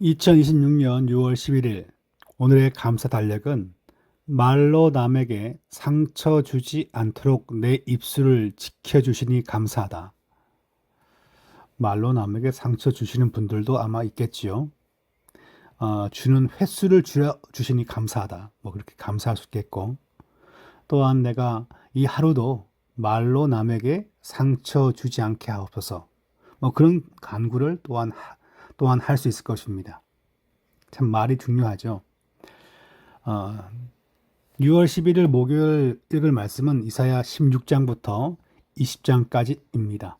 2026년 6월 11일 오늘의 감사 달력은 말로 남에게 상처 주지 않도록 내 입술을 지켜주시니 감사하다. 말로 남에게 상처 주시는 분들도 아마 있겠지요. 주는 횟수를 줄여주시니 감사하다. 뭐 그렇게 감사할 수 있겠고, 또한 내가 이 하루도 말로 남에게 상처 주지 않게 하옵소서. 뭐 그런 간구를 또한 할 수 있을 것입니다. 참 말이 중요하죠. 어, 6월 11일 목요일 읽을 말씀은 이사야 16장부터 20장까지입니다.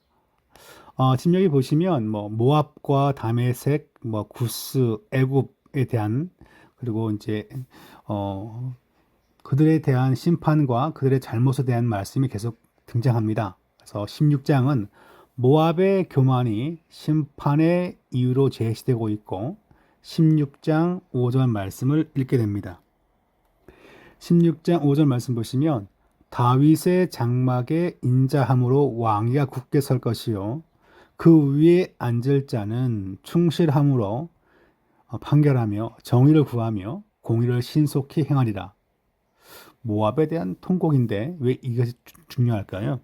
지금 여기 보시면 뭐 모압과 다메섹, 뭐 구스, 애굽에 대한 그리고 이제 그들에 대한 심판과 그들의 잘못에 대한 말씀이 계속 등장합니다. 그래서 16장은 모압의 교만이 심판의 이유로 제시되고 있고 16장 5절 말씀을 읽게 됩니다. 16장 5절 말씀 보시면 다윗의 장막에 인자함으로 왕위가 굳게 설 것이요 그 위에 앉을 자는 충실함으로 판결하며 정의를 구하며 공의를 신속히 행하리라. 모압에 대한 통곡인데 왜 이것이 중요할까요?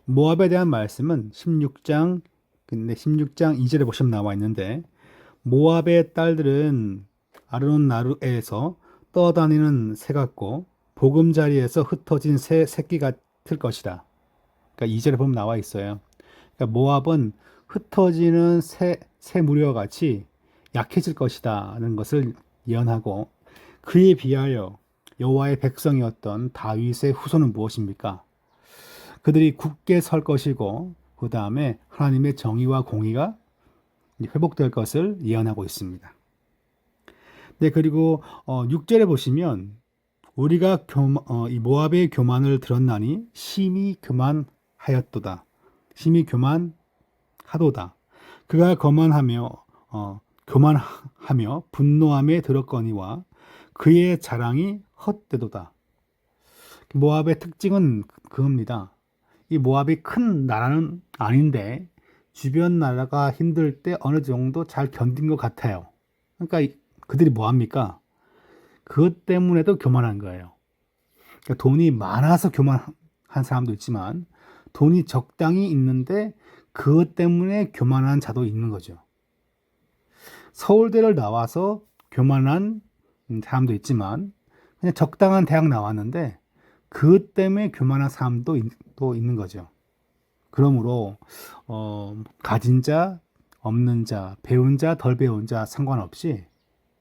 모압에 대한 말씀은 16장 2절에 보시면 나와 있는데 모압의 딸들은 아르논 나루에서 떠다니는 새 같고 보금자리에서 흩어진 새 새끼 같을 것이다. 그러니까 2절에 보면 나와 있어요. 그러니까 모압은 흩어지는 새 무리와 같이 약해질 것이다는 것을 예언하고 그에 비하여 여호와의 백성이었던 다윗의 후손은 무엇입니까? 그들이 굳게 설 것이고 그 다음에 하나님의 정의와 공의가 회복될 것을 예언하고 있습니다. 네, 그리고 6절에 보시면 우리가 이 모압의 교만을 들었나니 심히 교만하였도다. 심히 교만하도다. 그가 교만하며 분노함에 들었거니와 그의 자랑이 헛되도다. 모압의 특징은 그겁니다. 이 모압이 큰 나라는 아닌데 주변 나라가 힘들 때 어느 정도 잘 견딘 것 같아요. 그러니까 그들이 뭐 합니까? 그것 때문에도 교만한 거예요. 그러니까 돈이 많아서 교만한 사람도 있지만 돈이 적당히 있는데 그것 때문에 교만한 자도 있는 거죠. 서울대를 나와서 교만한 사람도 있지만 그냥 적당한 대학 나왔는데 그것 때문에 교만한 사람도 또 있는 거죠. 그러므로 가진 자, 없는 자, 배운 자, 덜 배운 자 상관없이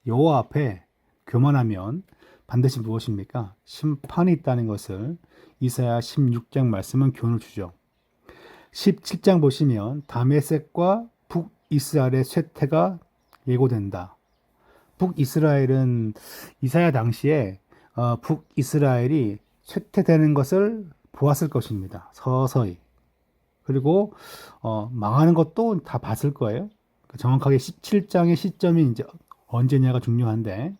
여호와 앞에 교만하면 반드시 무엇입니까? 심판이 있다는 것을 이사야 16장 말씀은 교훈을 주죠. 17장 보시면 다메섹과 북이스라엘의 쇠퇴가 예고된다. 북이스라엘은 이사야 당시에 북이스라엘이 쇠퇴되는 것을 보았을 것입니다. 서서히. 그리고 망하는 것도 다 봤을 거예요. 정확하게 17장의 시점이 이제 언제냐가 중요한데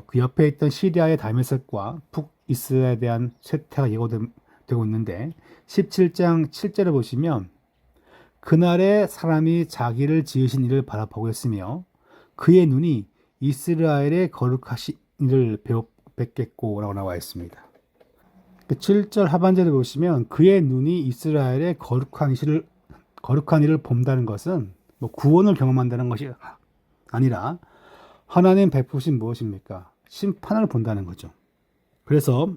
그 옆에 있던 시리아의 다메섹과 북이스라엘에 대한 쇠퇴가 예고되고 있는데 17장 7절을 보시면 그날에 사람이 자기를 지으신 이를 바라보겠으며 그의 눈이 이스라엘의 거룩하신 이를 뵙겠고 라고 나와 있습니다. 7절 하반절을 보시면 그의 눈이 이스라엘의 거룩한 이를 본다는 것은 뭐 구원을 경험한다는 것이 아니라 하나님 베푸신 무엇입니까? 심판을 본다는 거죠. 그래서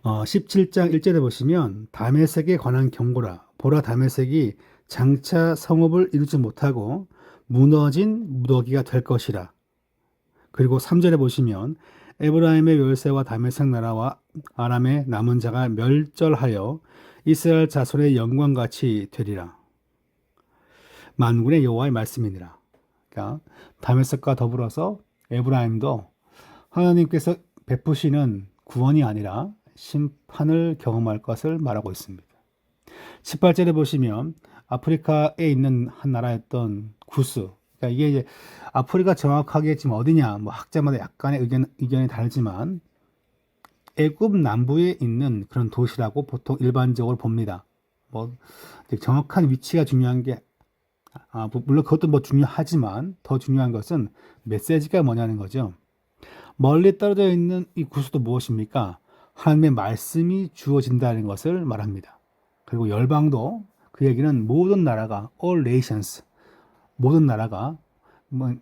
17장 1절에 보시면 다메섹에 관한 경고라. 보라 다메섹이 장차 성읍을 이루지 못하고 무너진 무더기가 될 것이라. 그리고 3절에 보시면 에브라임의 멸세와 다메섹 나라와 아람의 남은 자가 멸절하여 이스라엘 자손의 영광같이 되리라. 만군의 여호와의 말씀이니라. 그러니까 다메섹과 더불어서 에브라임도 하나님께서 베푸시는 구원이 아니라 심판을 경험할 것을 말하고 있습니다. 18절에 보시면 아프리카에 있는 한 나라였던 구스. 그러니까 이게 이제 아프리카 정확하게 지금 어디냐, 뭐 학자마다 약간의 의견이 다르지만 애굽 남부에 있는 그런 도시라고 보통 일반적으로 봅니다. 뭐 정확한 위치가 중요한 게 물론 그것도 뭐 중요하지만 더 중요한 것은 메시지가 뭐냐는 거죠. 멀리 떨어져 있는 이 구수도 무엇입니까? 하나님의 말씀이 주어진다는 것을 말합니다. 그리고 열방도 그 얘기는 모든 나라가 all nations 모든 나라가 뭐,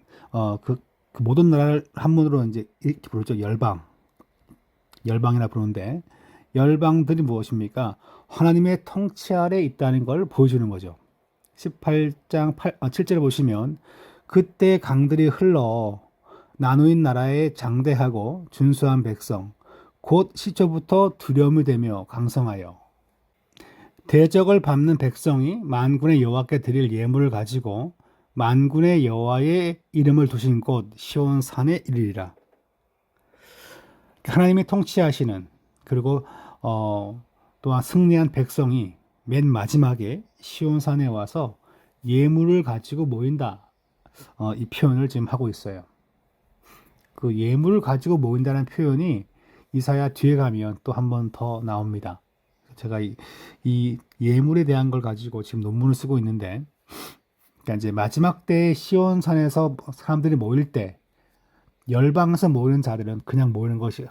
그 모든 나라를 한문으로 이제 이렇게 부르죠. 열방이라 부르는데 열방들이 무엇입니까? 하나님의 통치 아래 있다는 걸 보여주는 거죠. 18장 7절에 보시면 그때 강들이 흘러 나누인 나라에 장대하고 준수한 백성 곧 시초부터 두려움이 되며 강성하여 대적을 밟는 백성이 만군의 여호와께 드릴 예물을 가지고 만군의 여호와의 이름을 두신 곳 시온 산에 이르리라. 하나님이 통치하시는 그리고 또한 승리한 백성이 맨 마지막에 시온 산에 와서 예물을 가지고 모인다. 이 표현을 지금 하고 있어요. 그 예물을 가지고 모인다는 표현이 이사야 뒤에 가면 또 한 번 더 나옵니다. 제가 이 예물에 대한 걸 가지고 지금 논문을 쓰고 있는데, 그러니까 이제 마지막 때 시온산에서 사람들이 모일 때 열방에서 모이는 자들은 그냥 모이는 것이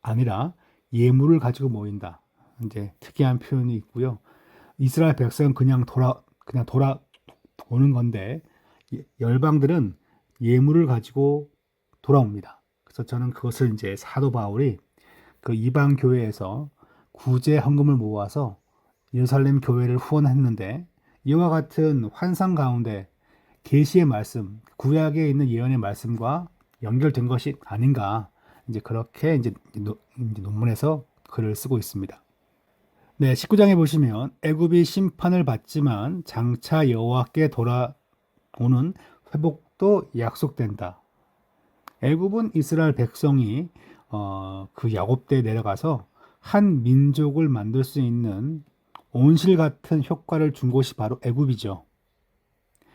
아니라 예물을 가지고 모인다. 이제 특이한 표현이 있고요. 이스라엘 백성은 그냥 돌아오는 건데 열방들은 예물을 가지고 돌아옵니다. 그래서 저는 그것을 이제 사도 바울이 그 이방 교회에서 구제 헌금을 모아서 예루살렘 교회를 후원했는데 이와 같은 환상 가운데 계시의 말씀, 구약에 있는 예언의 말씀과 연결된 것이 아닌가 이제 그렇게 이제 논문에서 글을 쓰고 있습니다. 네, 19장에 보시면 애굽이 심판을 받지만 장차 여호와께 돌아오는 회복도 약속된다. 애굽은 이스라엘 백성이 그 야곱 때에 내려가서 한 민족을 만들 수 있는 온실 같은 효과를 준 곳이 바로 애굽이죠.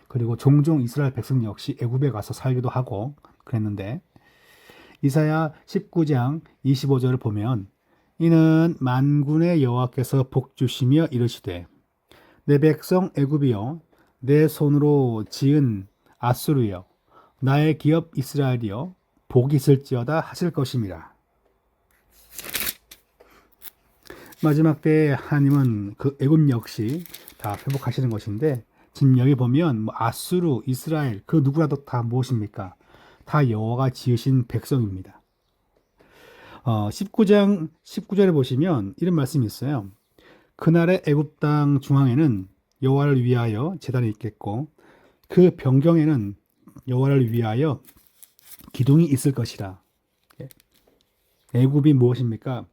그리고 종종 이스라엘 백성 역시 애굽에 가서 살기도 하고 그랬는데 이사야 19장 25절을 보면 이는 만군의 여호와께서 복 주시며 이르시되 내 백성 애굽이여 내 손으로 지은 아수르여 나의 기업 이스라엘이여 복이 있을지어다 하실 것임이라. 마지막 때 하나님은 그 애굽 역시 다 회복하시는 것인데 지금 여기 보면 뭐 아수르, 이스라엘 그 누구라도 다 무엇입니까? 다 여호와가 지으신 백성입니다. 19장 19절에 보시면 이런 말씀이 있어요. 그날의 애굽 땅 중앙에는 여호와를 위하여 제단이 있겠고 그 변경에는 여호와를 위하여 기둥이 있을 것이라. 애굽이 무엇입니까?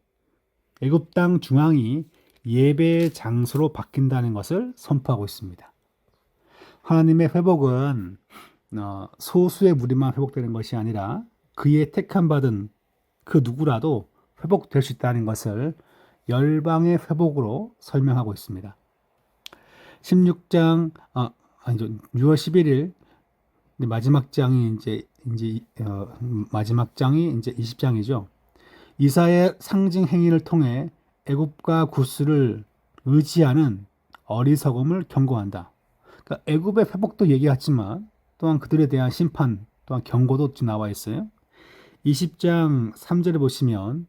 애굽 땅 중앙이 예배의 장소로 바뀐다는 것을 선포하고 있습니다. 하나님의 회복은 소수의 무리만 회복되는 것이 아니라 그의 택함 받은 그 누구라도 회복될 수 있다는 것을 열방의 회복으로 설명하고 있습니다. 16장 아니죠. 6월 11일 마지막 장이 마지막 장이 이제 20장이죠. 이사의 상징 행위를 통해 애굽과 구스를 의지하는 어리석음을 경고한다. 그러니까 애굽의 회복도 얘기했지만 또한 그들에 대한 심판 또한 경고도 나와 있어요. 20장 3절에 보시면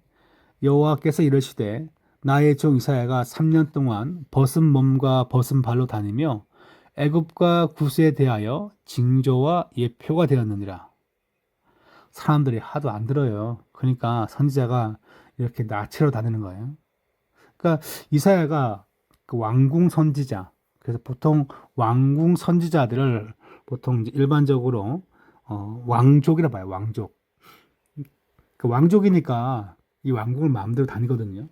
여호와께서 이르시되 나의 종 이사야가 3년 동안 벗은 몸과 벗은 발로 다니며 애굽과 구스에 대하여 징조와 예표가 되었느니라. 사람들이 하도 안 들어요. 그러니까 선지자가 이렇게 나체로 다니는 거예요. 그러니까 이사야가 그 왕궁 선지자. 그래서 보통 왕궁 선지자들을 보통 일반적으로 왕족이라 봐요. 왕족. 그 왕족이니까 이 왕궁을 마음대로 다니거든요.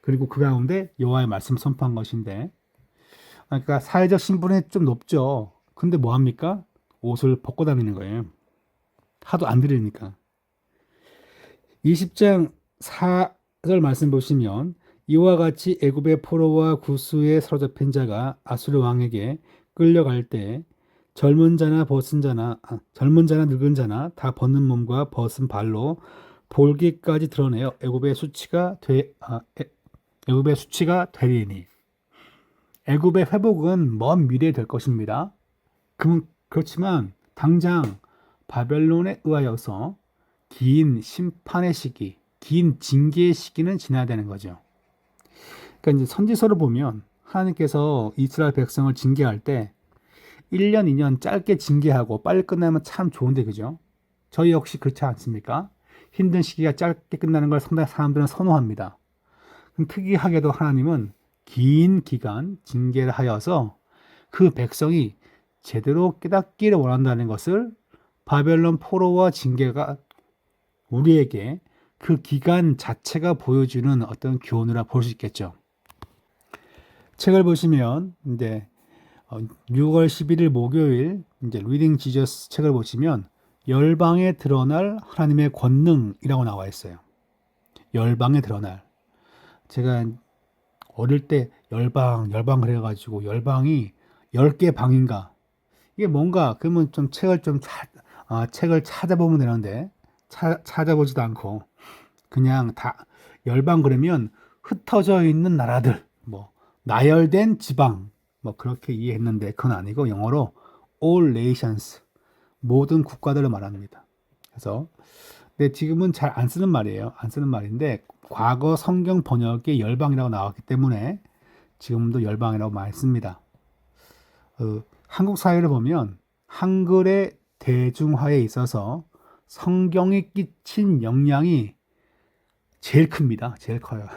그리고 그 가운데 여호와의 말씀 선포한 것인데, 그러니까 사회적 신분이 좀 높죠. 근데 뭐 합니까? 옷을 벗고 다니는 거예요. 하도 안 들으니까. 20장 4절 말씀 보시면 이와 같이 애굽의 포로와 구스에 사로잡힌 자가 아수르 왕에게 끌려갈 때 젊은 자나 늙은 자나 다 벗는 몸과 벗은 발로 볼기까지 드러내어 애굽의 수치가 되리니. 애굽의 회복은 먼 미래에 될 것입니다. 그렇지만 당장 바벨론에 의하여서 긴 심판의 시기, 긴 징계의 시기는 지나야 되는 거죠. 그러니까 이제 선지서를 보면 하나님께서 이스라엘 백성을 징계할 때 1년, 2년 짧게 징계하고 빨리 끝나면 참 좋은데, 그죠? 저희 역시 그렇지 않습니까? 힘든 시기가 짧게 끝나는 걸 상당히 사람들은 선호합니다. 특이하게도 하나님은 긴 기간 징계를 하여서 그 백성이 제대로 깨닫기를 원한다는 것을 바벨론 포로와 징계가 우리에게 그 기간 자체가 보여주는 어떤 교훈이라 볼 수 있겠죠. 책을 보시면 이제 6월 11일 목요일 이제 리딩 지저스 책을 보시면 열방에 드러날 하나님의 권능이라고 나와 있어요. 열방에 드러날. 제가 어릴 때 열방 그래가지고 열방이 10개 방인가. 이게 뭔가 그러면 좀 책을 찾아보면 되는데 찾아보지도 않고 그냥 다 열방 그러면 흩어져 있는 나라들, 뭐 나열된 지방, 뭐 그렇게 이해했는데 그건 아니고 영어로 all nations, 모든 국가들을 말합니다. 그래서 근데 지금은 잘 안 쓰는 말이에요. 안 쓰는 말인데 과거 성경 번역에 열방이라고 나왔기 때문에 지금도 열방이라고 많이 씁니다. 한국 사회를 보면 한글의 대중화에 있어서 성경이 끼친 영향이 제일 큽니다. 제일 커요.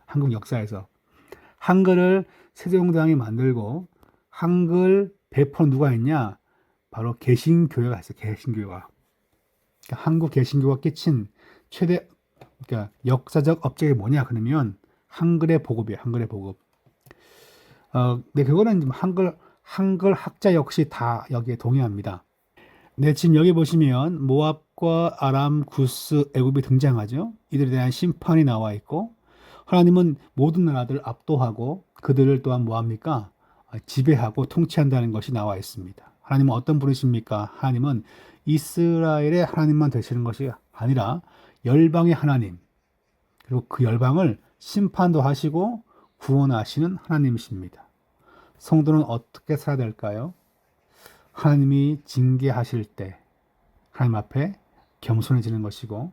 한국 역사에서. 한글을 세종대왕이 만들고 한글 배포는 누가 했냐? 바로 개신교회가 했어요. 개신교회가. 그러니까 한국 개신교가 끼친 최대 그러니까 역사적 업적이 뭐냐? 그러면 한글의 보급이에요. 한글의 보급. 근데 그거는 한글 학자 역시 다 여기에 동의합니다. 네, 지금 여기 보시면 모압과 아람, 구스, 애굽이 등장하죠. 이들에 대한 심판이 나와 있고 하나님은 모든 나라들을 압도하고 그들을 또한 뭐합니까? 지배하고 통치한다는 것이 나와 있습니다. 하나님은 어떤 분이십니까? 하나님은 이스라엘의 하나님만 되시는 것이 아니라 열방의 하나님, 그리고 그 열방을 심판도 하시고 구원하시는 하나님이십니다. 성도는 어떻게 살아야 될까요? 하나님이 징계하실 때 하나님 앞에 겸손해지는 것이고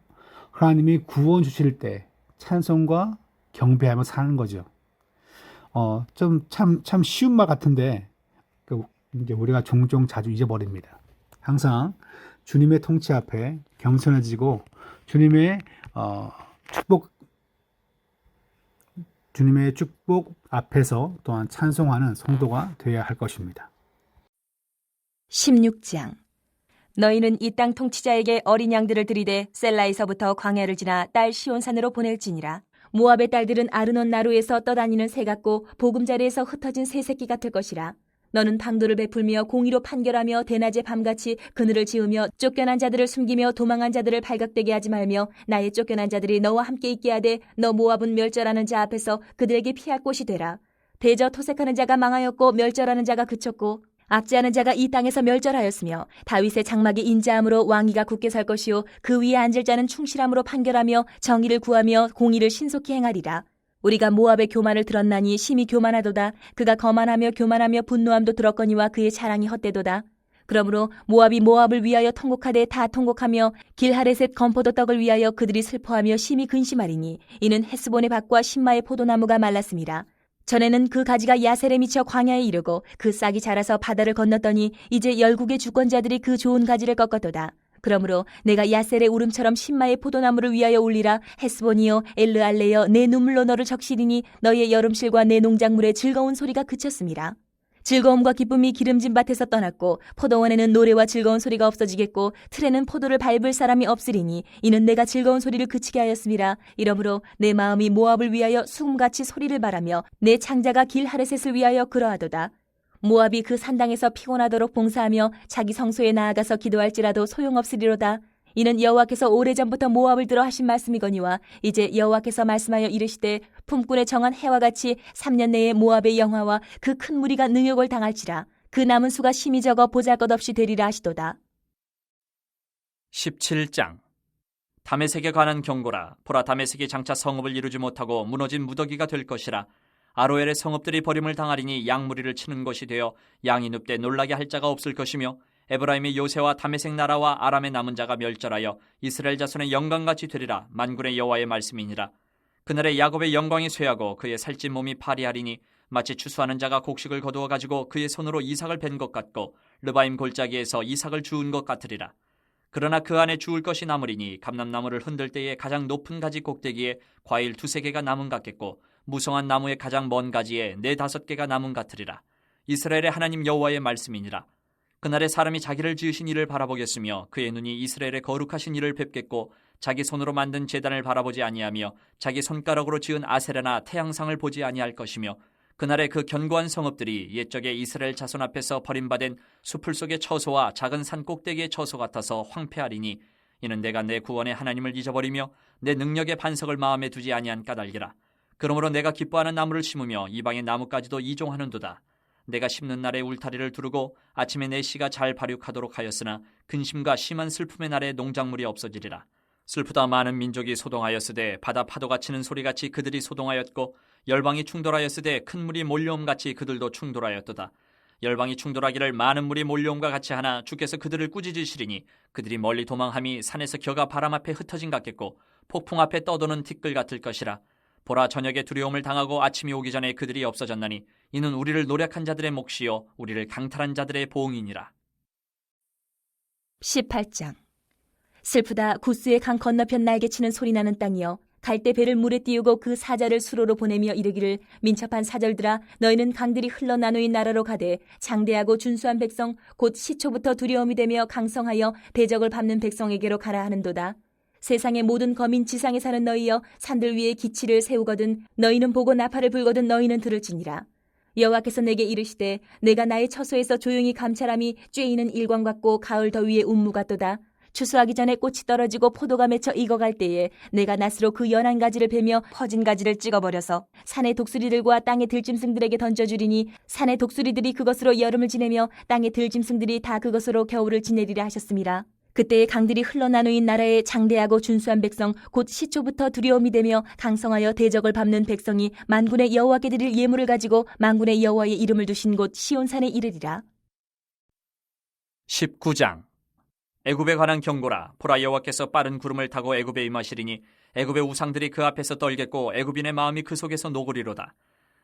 하나님이 구원 주실 때 찬송과 경배하며 사는 거죠. 참 쉬운 말 같은데 이제 우리가 종종 자주 잊어버립니다. 항상 주님의 통치 앞에 겸손해지고 주님의 축복 앞에서 또한 찬송하는 성도가 되어야 할 것입니다. 16장. 너희는 이 땅 통치자에게 어린 양들을 들이대 셀라에서부터 광야를 지나 딸 시온산으로 보낼지니라. 모압의 딸들은 아르논 나루에서 떠다니는 새 같고 보금자리에서 흩어진 새 새끼 같을 것이라. 너는 방도를 베풀며 공의로 판결하며 대낮에 밤같이 그늘을 지으며 쫓겨난 자들을 숨기며 도망한 자들을 발각되게 하지 말며 나의 쫓겨난 자들이 너와 함께 있게 하되 너 모압은 멸절하는 자 앞에서 그들에게 피할 곳이 되라. 대저 토색하는 자가 망하였고 멸절하는 자가 그쳤고 압제하는 자가 이 땅에서 멸절하였으며 다윗의 장막이 인자함으로 왕위가 굳게 설 것이요 그 위에 앉을 자는 충실함으로 판결하며 정의를 구하며 공의를 신속히 행하리라. 우리가 모압의 교만을 들었나니 심히 교만하도다. 그가 거만하며 교만하며 분노함도 들었거니와 그의 자랑이 헛되도다. 그러므로 모압이 모압을 위하여 통곡하되 다 통곡하며 길하레셋 건포도 떡을 위하여 그들이 슬퍼하며 심히 근심하리니 이는 헤스본의 밭과 신마의 포도나무가 말랐음이라. 전에는 그 가지가 야셀에 미쳐 광야에 이르고 그 싹이 자라서 바다를 건넜더니 이제 열국의 주권자들이 그 좋은 가지를 꺾었도다. 그러므로 내가 야셀의 울음처럼 신마의 포도나무를 위하여 울리라. 헤스본이여 엘르알레여 내 눈물로 너를 적시리니 너의 여름실과 내 농작물의 즐거운 소리가 그쳤음이라. 즐거움과 기쁨이 기름진 밭에서 떠났고 포도원에는 노래와 즐거운 소리가 없어지겠고 틀에는 포도를 밟을 사람이 없으리니 이는 내가 즐거운 소리를 그치게 하였음이라. 이러므로 내 마음이 모압을 위하여 수금같이 소리를 바라며 내 창자가 길 하레셋을 위하여 그러하도다. 모압이 그 산당에서 피곤하도록 봉사하며 자기 성소에 나아가서 기도할지라도 소용없으리로다. 이는 여호와께서 오래전부터 모압을 들어 하신 말씀이거니와 이제 여호와께서 말씀하여 이르시되 품꾼에 정한 해와 같이 3년 내에 모압의 영화와 그 큰 무리가 능욕을 당할지라. 그 남은 수가 심히 적어 보잘것없이 되리라 하시도다. 17장. 다메섹에 관한 경고라. 보라, 다메섹이 장차 성읍을 이루지 못하고 무너진 무더기가 될 것이라. 아로엘의 성읍들이 버림을 당하리니 양무리를 치는 곳이 되어 양이 눕되 놀라게 할 자가 없을 것이며 에브라임의 요새와 다메섹 나라와 아람의 남은 자가 멸절하여 이스라엘 자손의 영광같이 되리라. 만군의 여호와의 말씀이니라. 그날에 야곱의 영광이 쇠하고 그의 살찐 몸이 파리하리니 마치 추수하는 자가 곡식을 거두어 가지고 그의 손으로 이삭을 벤 것 같고 르바임 골짜기에서 이삭을 주운 것 같으리라. 그러나 그 안에 주울 것이 남으리니 감람나무를 흔들 때에 가장 높은 가지 꼭대기에 과일 2-3개가 남은 같겠고 무성한 나무의 가장 먼 가지에 4-5개가 남은 같으리라. 이스라엘의 하나님 여호와의 말씀이니라. 그날에 사람이 자기를 지으신 이를 바라보겠으며 그의 눈이 이스라엘의 거룩하신 이를 뵙겠고 자기 손으로 만든 제단을 바라보지 아니하며 자기 손가락으로 지은 아세라나 태양상을 보지 아니할 것이며 그날에 그 견고한 성읍들이 옛적에 이스라엘 자손 앞에서 버림받은 수풀 속의 처소와 작은 산 꼭대기의 처소 같아서 황폐하리니 이는 내가 내 구원의 하나님을 잊어버리며 내 능력의 반석을 마음에 두지 아니한 까닭이라. 그러므로 내가 기뻐하는 나무를 심으며 이방의 나무까지도 이종하는도다. 내가 심는 날에 울타리를 두르고 아침에 내 씨가 잘 발육하도록 하였으나 근심과 심한 슬픔의 날에 농작물이 없어지리라. 슬프다 많은 민족이 소동하였으되 바다 파도가 치는 소리같이 그들이 소동하였고 열방이 충돌하였으되 큰 물이 몰려옴같이 그들도 충돌하였도다. 열방이 충돌하기를 많은 물이 몰려옴과 같이 하나 주께서 그들을 꾸짖으시리니 그들이 멀리 도망함이 산에서 겨가 바람 앞에 흩어진 같겠고 폭풍 앞에 떠도는 티끌 같을 것이라. 보라, 저녁에 두려움을 당하고 아침이 오기 전에 그들이 없어졌나니 이는 우리를 노력한 자들의 몫이요 우리를 강탈한 자들의 보응이니라. 18장. 슬프다 구스의 강 건너편 날개치는 소리나는 땅이여, 갈대 배를 물에 띄우고 그 사자를 수로로 보내며 이르기를, 민첩한 사절들아, 너희는 강들이 흘러나누인 나라로 가되 장대하고 준수한 백성 곧 시초부터 두려움이 되며 강성하여 대적을 밟는 백성에게로 가라 하는도다. 세상의 모든 거민 지상에 사는 너희여, 산들 위에 기치를 세우거든 너희는 보고 나팔을 불거든 너희는 들을지니라. 여호와께서 내게 이르시되, 내가 나의 처소에서 조용히 감찰함이 쬐이는 일광 같고 가을 더위의 운무 같도다. 추수하기 전에 꽃이 떨어지고 포도가 맺혀 익어갈 때에 내가 낫으로 그 연한 가지를 베며 퍼진 가지를 찍어버려서 산의 독수리들과 땅의 들짐승들에게 던져주리니 산의 독수리들이 그것으로 여름을 지내며 땅의 들짐승들이 다 그것으로 겨울을 지내리라 하셨습니다. 그때에 강들이 흘러나누인 나라에 장대하고 준수한 백성 곧 시초부터 두려움이 되며 강성하여 대적을 밟는 백성이 만군의 여호와께 드릴 예물을 가지고 만군의 여호와의 이름을 두신 곳 시온산에 이르리라. 19장. 애굽에 관한 경고라. 보라, 여호와께서 빠른 구름을 타고 애굽에 임하시리니 애굽의 우상들이 그 앞에서 떨겠고 애굽인의 마음이 그 속에서 녹으리로다.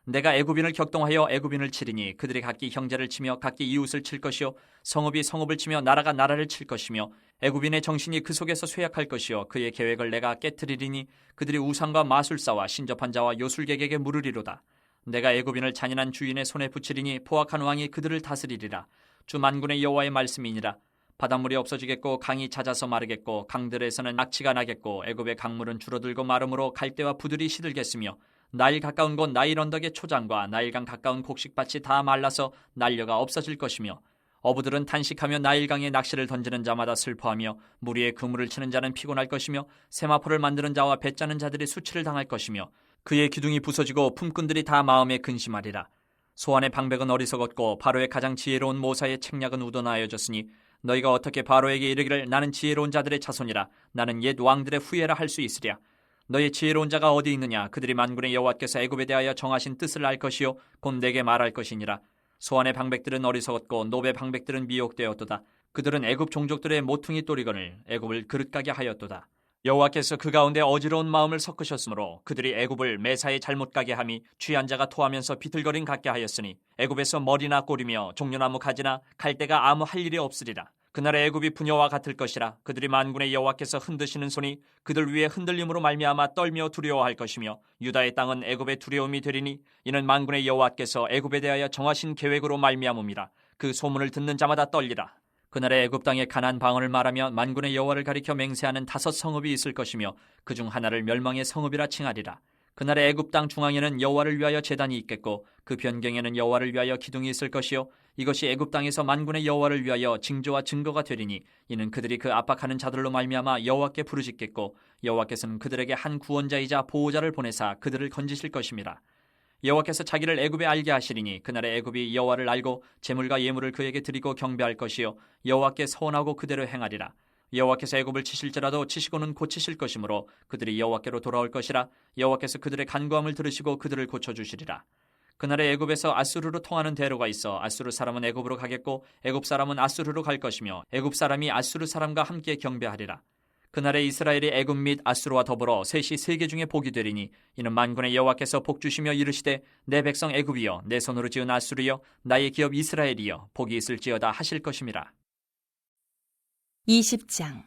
내가 애굽인을 격동하여 애굽인을 치리니 그들이 각기 형제를 치며 각기 이웃을 칠 것이요 성읍이 성읍을 치며 나라가 나라를 칠 것이며 애굽인의 정신이 그 속에서 쇠약할 것이요 그의 계획을 내가 깨트리리니 그들이 우상과 마술사와 신접한 자와 요술객에게 물으리로다. 내가 애굽인을 잔인한 주인의 손에 붙이리니 포악한 왕이 그들을 다스리리라. 주 만군의 여호와의 말씀이니라. 바닷물이 없어지겠고 강이 잦아서 마르겠고 강들에서는 악취가 나겠고 애굽의 강물은 줄어들고 마름으로 갈대와 부들이 시들겠으며 나일 가까운 곳 나일 언덕의 초장과 나일강 가까운 곡식밭이 다 말라서 난려가 없어질 것이며 어부들은 탄식하며 나일강에 낚시를 던지는 자마다 슬퍼하며 물 위에 그물을 치는 자는 피곤할 것이며 세마포를 만드는 자와 배 짜는 자들이 수치를 당할 것이며 그의 기둥이 부서지고 품꾼들이 다 마음에 근심하리라. 소환의 방백은 어리석었고 바로의 가장 지혜로운 모사의 책략은 우러나여졌으니 너희가 어떻게 바로에게 이르기를 나는 지혜로운 자들의 자손이라 나는 옛 왕들의 후예라 할 수 있으랴. 너희 지혜로운 자가 어디 있느냐. 그들이 만군의 여호와께서 애굽에 대하여 정하신 뜻을 알 것이요 곧 내게 말할 것이니라. 소환의 방백들은 어리석었고 노베 방백들은 미혹되었도다. 그들은 애굽 종족들의 모퉁이 또리건을 애굽을 그릇가게 하였도다. 여호와께서 그 가운데 어지러운 마음을 섞으셨으므로 그들이 애굽을 매사에 잘못 가게 함이 취한 자가 토하면서 비틀거림 같게 하였으니 애굽에서 머리나 꼬리며 종려나무 가지나 갈대가 아무 할 일이 없으리라. 그날의 애굽이 부녀와 같을 것이라. 그들이 만군의 여호와께서 흔드시는 손이 그들 위에 흔들림으로 말미암아 떨며 두려워할 것이며 유다의 땅은 애굽의 두려움이 되리니 이는 만군의 여호와께서 애굽에 대하여 정하신 계획으로 말미암음이라. 그 소문을 듣는 자마다 떨리라. 그날의 애굽 땅의 가나안 방언을 말하며 만군의 여호와를 가리켜 맹세하는 5 성읍이 있을 것이며 그중 하나를 멸망의 성읍이라 칭하리라. 그날의 애굽 땅 중앙에는 여호와를 위하여 제단이 있겠고 그 변경에는 여호와를 위하여 기둥이 있을 것이요 이것이 애굽 땅에서 만군의 여호와를 위하여 징조와 증거가 되리니 이는 그들이 그 압박하는 자들로 말미암아 여호와께 부르짖겠고 여호와께서는 그들에게 한 구원자이자 보호자를 보내사 그들을 건지실 것임이라. 여호와께서 자기를 애굽에 알게 하시리니 그날의 애굽이 여호와를 알고 제물과 예물을 그에게 드리고 경배할 것이요 여호와께 서원하고 그대로 행하리라. 여호와께서 애굽을 치실지라도 치시고는 고치실 것이므로 그들이 여호와께로 돌아올 것이라. 여호와께서 그들의 간구함을 들으시고 그들을 고쳐주시리라. 그날에 애굽에서 아수르로 통하는 대로가 있어 아수르 사람은 애굽으로 가겠고 애굽 사람은 아수르로 갈 것이며 애굽 사람이 아수르 사람과 함께 경배하리라. 그날에 이스라엘이 애굽 및 아수르와 더불어 셋이 세계 중에 복이 되리니 이는 만군의 여호와께서 복 주시며 이르시되 내 백성 애굽이여 내 손으로 지은 아수르여 나의 기업 이스라엘이여 복이 있을지어다 하실 것임이라. 20장.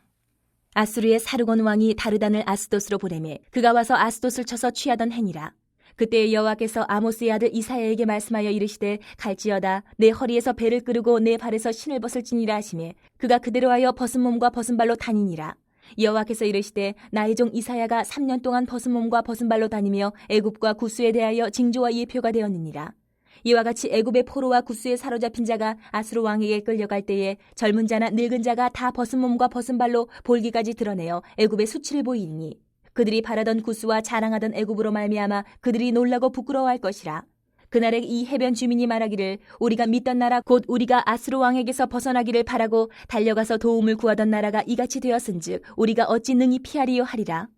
아수르의 사르곤 왕이 다르단을 아스돗으로 보내매 그가 와서 아스돗을 쳐서 취하던 행위라. 그때 여호와께서 아모스의 아들 이사야에게 말씀하여 이르시되 갈지어다 내 허리에서 배를 끄르고 내 발에서 신을 벗을지니라 하시매 그가 그대로 하여 벗은 몸과 벗은 발로 다니니라. 여호와께서 이르시되 나의 종 이사야가 3년 동안 벗은 몸과 벗은 발로 다니며 애굽과 구스에 대하여 징조와 예표가 되었느니라. 이와 같이 애굽의 포로와 구스에 사로잡힌 자가 아수르 왕에게 끌려갈 때에 젊은 자나 늙은 자가 다 벗은 몸과 벗은 발로 볼기까지 드러내어 애굽의 수치를 보이니 그들이 바라던 구스와 자랑하던 애굽으로 말미암아 그들이 놀라고 부끄러워할 것이라. 그날에 이 해변 주민이 말하기를 우리가 믿던 나라 곧 우리가 아수르 왕에게서 벗어나기를 바라고 달려가서 도움을 구하던 나라가 이같이 되었은즉 우리가 어찌 능히 피하리요 하리라.